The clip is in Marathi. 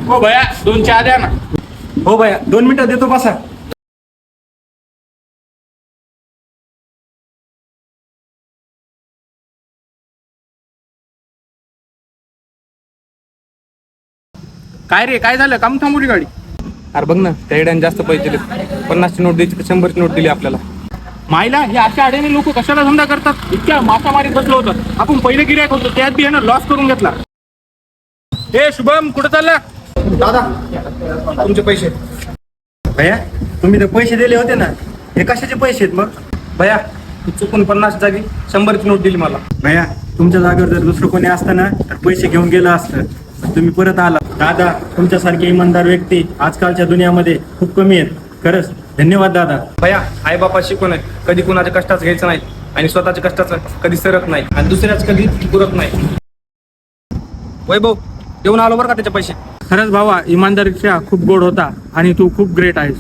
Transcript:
हो भया 2 चहा द्या ना. हो भैया 2 मिनिटं देतो बसा. काय रे काय झालं काम थांबवली गाडी? अरे बघ ना त्या येड्याने जास्त पैसे दिले. 50ची नोट द्यायची तर 100ची नोट दिली आपल्याला. मायला हे अशा आड्याने लोक कशाला धंदा करतात? इतक्या मासामारीत बसलो होतं आपण पहिले गिऱ्हाईक होतो त्यात बी यानं लॉस करून घेतला. हे शुभम कुठं चालला? दादा तुमचे पैसे. भैया तुम्ही तर पैसे दिले होते ना, हे कशाचे पैसे आहेत मग? भैया चुकून 50 जागी 100ची नोट दिली मला. भैया तुमच्या जागेवर जर दुसरं कोणी असतं ना तर पैसे घेऊन गेलं असतं, पण तुम्ही परत आला. दादा तुमच्यासारखे इमानदार व्यक्ती आजकालच्या दुनियामध्ये खूप कमी आहेत. खरंच धन्यवाद दादा. भैया आई बापा शिकवण आहे, कधी कुणाच्या कष्टाचं घ्यायचं नाही आणि स्वतःच्या कष्टाचं कधी सरत नाही आणि दुसऱ्याच कधी पुरत नाही. वैभव देऊन आलो बरं का त्याचे पैसे. खरंच भावा इमानदारीचा खूप गोड होता आणि तू खूप ग्रेट आहेस.